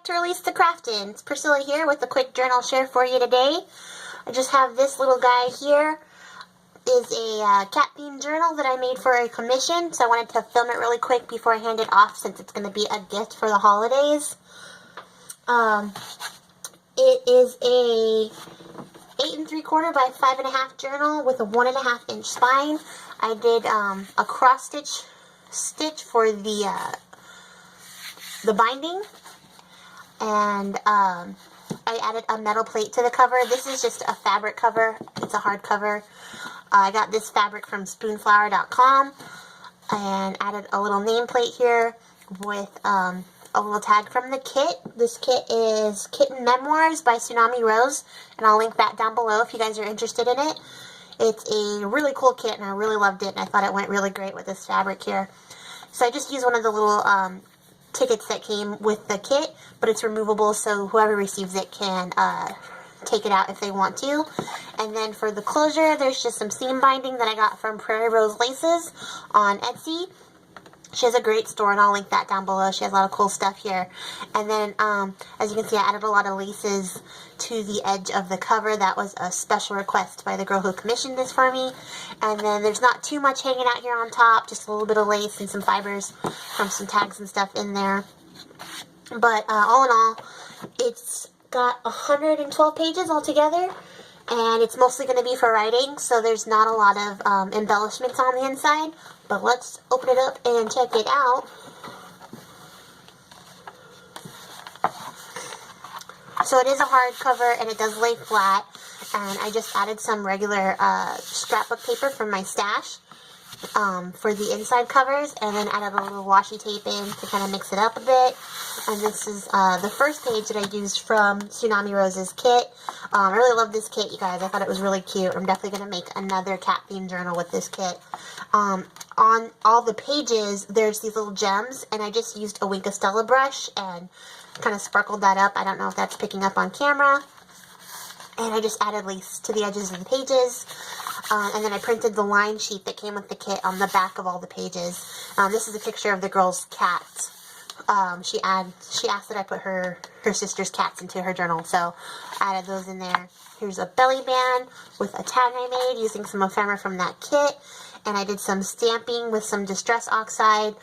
to release the craft-in. It's Priscilla here with a quick journal share for you today. I just have this little guy here. Is a cat-themed journal that I made for a commission, so I wanted to film it really quick before I hand it off since it's going to be a gift for the holidays. It is a 8 3/4 by 5.5 journal with a 1.5 inch spine. I did a cross stitch for the binding, and I added a metal plate to the cover. This is just a fabric cover. It's a hard cover. I got this fabric from spoonflower.com and added a little nameplate here with a little tag from the kit. This kit is Kitten Memoirs by Tsunami Rose, and I'll link that down below if you guys are interested in it. It's a really cool kit, and I really loved it, and I thought it went really great with this fabric here. So I just used one of the little tickets that came with the kit, but it's removable, so whoever receives it can take it out if they want to. And then for the closure, there's just some seam binding that I got from Prarie Rose Laces on Etsy. She has a great store, and I'll link that down below. She has a lot of cool stuff here. And then, as you can see, I added a lot of laces to the edge of the cover. That was a special request by the girl who commissioned this for me. And then there's not too much hanging out here on top, just a little bit of lace and some fibers from some tags and stuff in there. But all in all, it's got 112 pages altogether, and it's mostly going to be for writing, so there's not a lot of embellishments on the inside. But let's open it up and check it out. So it is a hardcover, and it does lay flat, and I just added some regular scrapbook paper from my stash for the inside covers, and then added a little washi tape in to kind of mix it up a bit. And this is the first page that I used from Tsunami Rose's kit. I really love this kit, you guys. I thought it was really cute. I'm definitely going to make another cat-themed journal with this kit. On all the pages, there's these little gems, and I just used a Wink of Stella brush and kind of sparkled that up. I don't know if that's picking up on camera. And I just added lace to the edges of the pages. And then I printed the line sheet that came with the kit on the back of all the pages. This is a picture of the girl's cat. She asked that I put her sister's cats into her journal, so I added those in there. Here's a belly band with a tag I made using some ephemera from that kit. And I did some stamping with some Distress Oxide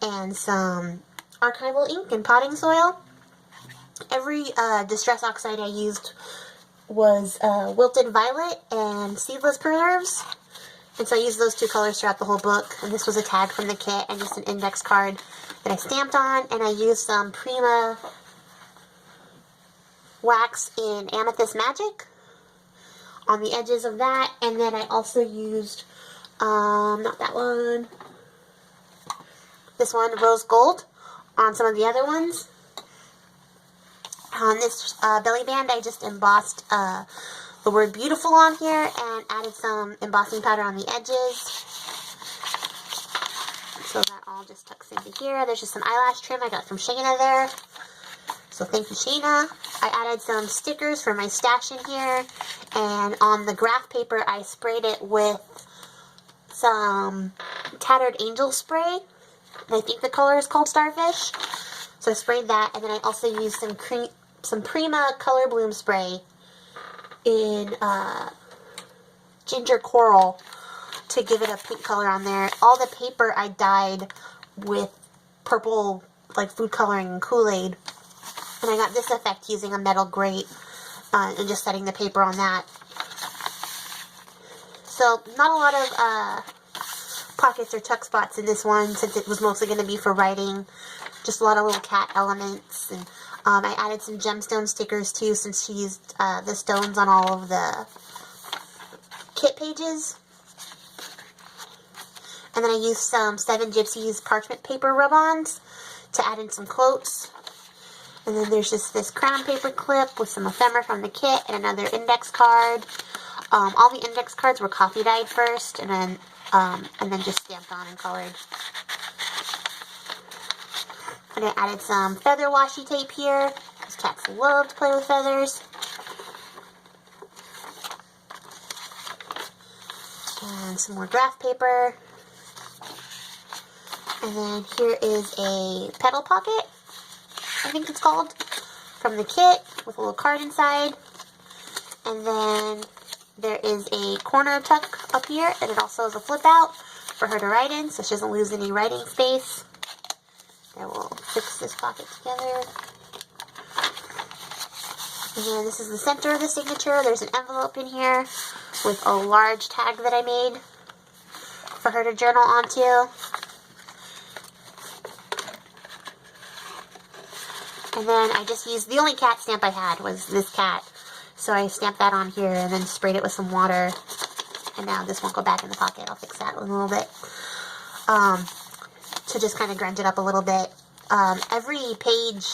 and some archival ink and potting soil. Every Distress Oxide I used was Wilted Violet and Seedless Preserves. And so I used those two colors throughout the whole book. And this was a tag from the kit and just an index card that I stamped on. And I used some Prima wax in Amethyst Magic on the edges of that. And then I also used, not that one, this one, Rose Gold, on some of the other ones. On this belly band, I just embossed the word beautiful on here and added some embossing powder on the edges. So that all just tucks into here. There's just some eyelash trim I got from Shayna there. So thank you, Shayna. I added some stickers for my stash in here. And on the graph paper, I sprayed it with some Tattered Angel spray. And I think the color is called Starfish. So I sprayed that, and then I also used some Prima Color Bloom spray in Ginger Coral to give it a pink color on there. All the paper I dyed with purple, like food coloring and Kool-Aid. And I got this effect using a metal grate and just setting the paper on that. So not a lot of pockets or tuck spots in this one, since it was mostly going to be for writing. Just a lot of little cat elements. And I added some gemstone stickers too, since she used the stones on all of the kit pages. And then I used some 7 Gypsies parchment paper rub-ons to add in some quotes. And then there's just this crown paper clip with some ephemera from the kit and another index card. All the index cards were coffee dyed first, and then just stamped on and colored. And I added some feather washi tape here, because cats love to play with feathers. And some more graph paper. And then here is a petal pocket. I think it's called, from the kit with a little card inside. And then there is a corner tuck up here, and it also has a flip out for her to write in, so she doesn't lose any writing space. I will fix this pocket together. And then this is the center of the signature. There's an envelope in here with a large tag that I made for her to journal onto. And then I just used, the only cat stamp I had was this cat. So I stamped that on here and then sprayed it with some water. And now this won't go back in the pocket. I'll fix that in a little bit. To just kind of grunge it up a little bit. Every page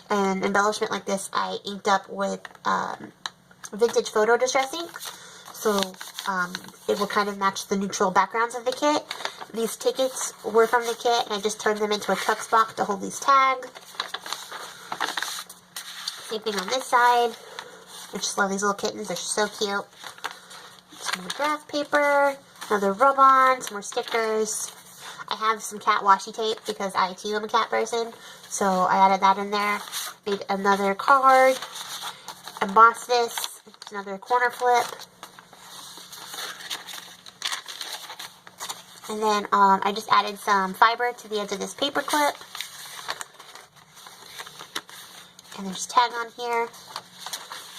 and embellishment like this I inked up with vintage photo distress ink. So it will kind of match the neutral backgrounds of the kit. These tickets were from the kit, and I just turned them into a tuck spot to hold these tags. Same thing on this side. I just love these little kittens. They're so cute. Some more graph paper, another rub-on, some more stickers. I have some cat washi tape because I too am a cat person. So I added that in there. Made another card. Embossed this. It's another corner flip. And then I just added some fiber to the edge of this paper clip. And there's a tag on here.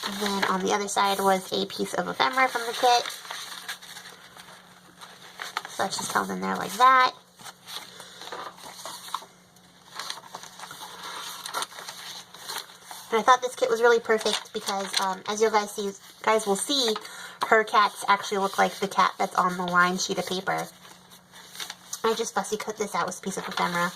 And then on the other side was a piece of ephemera from the kit. So that's just held in there like that. And I thought this kit was really perfect because, as you guys will see, her cats actually look like the cat that's on the line sheet of paper. I just fussy cut this out with a piece of ephemera.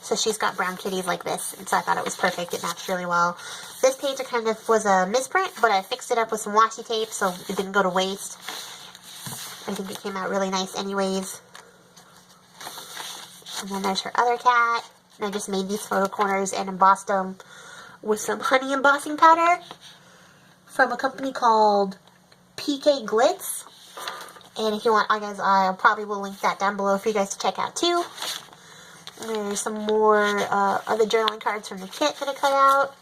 So she's got brown kitties like this, and so I thought it was perfect. It matched really well. This page kind of was a misprint, but I fixed it up with some washi tape so it didn't go to waste. I think it came out really nice anyways. And then there's her other cat. And I just made these photo corners and embossed them with some honey embossing powder from a company called PK Glitz. And if you want, I probably will link that down below for you guys to check out too. And there's some more other journaling cards from the kit that I cut out.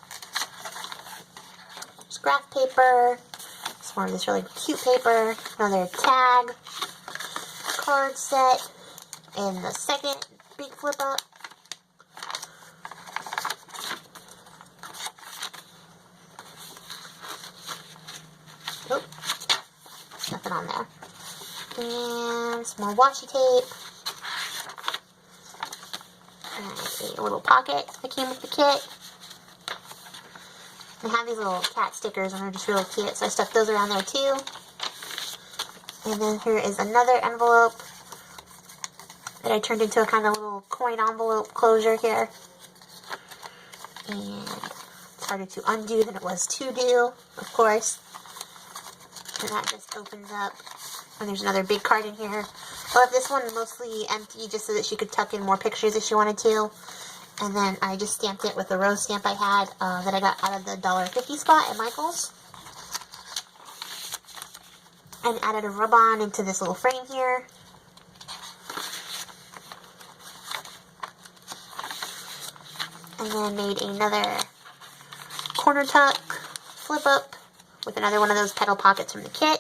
There's graph paper. Some more of this really cute paper. Another tag. Card set. And the second big flip up. Oh, nothing on there. And some more washi tape. And a little pocket that came with the kit. They have these little cat stickers and they're just really cute, so I stuck those around there too. And then here is another envelope that I turned into a kind of little coin envelope closure here. And it's harder to undo than it was to do, of course. And that just opens up. And there's another big card in here. I left this one mostly empty just so that she could tuck in more pictures if she wanted to. And then I just stamped it with the rose stamp I had that I got out of the $1.50 spot at Michael's. And added a rub-on into this little frame here. And then made another corner tuck flip up with another one of those petal pockets from the kit.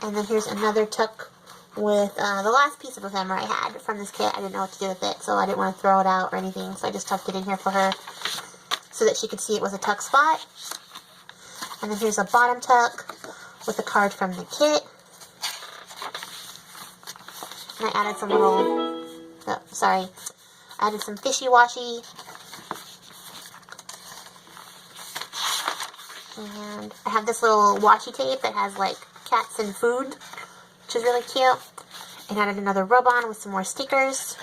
And then here's another tuck with the last piece of ephemera I had from this kit. I didn't know what to do with it, so I didn't want to throw it out or anything, so I just tucked it in here for her so that she could see it was a tuck spot. And then here's a bottom tuck with a card from the kit. And I added some little, added some fishy washi. And I have this little washi tape that has like cats and food, which is really cute. And added another rub-on with some more stickers.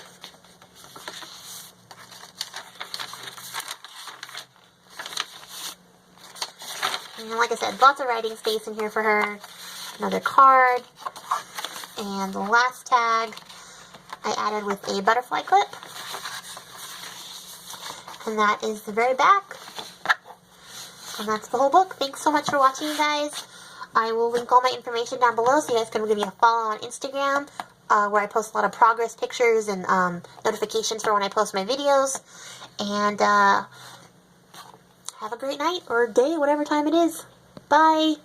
And like I said, lots of writing space in here for her. Another card. And the last tag I added with a butterfly clip. And that is the very back. And that's the whole book. Thanks so much for watching, you guys. I will link all my information down below so you guys can give me a follow on Instagram, where I post a lot of progress pictures and notifications for when I post my videos. And have a great night or day, whatever time it is. Bye!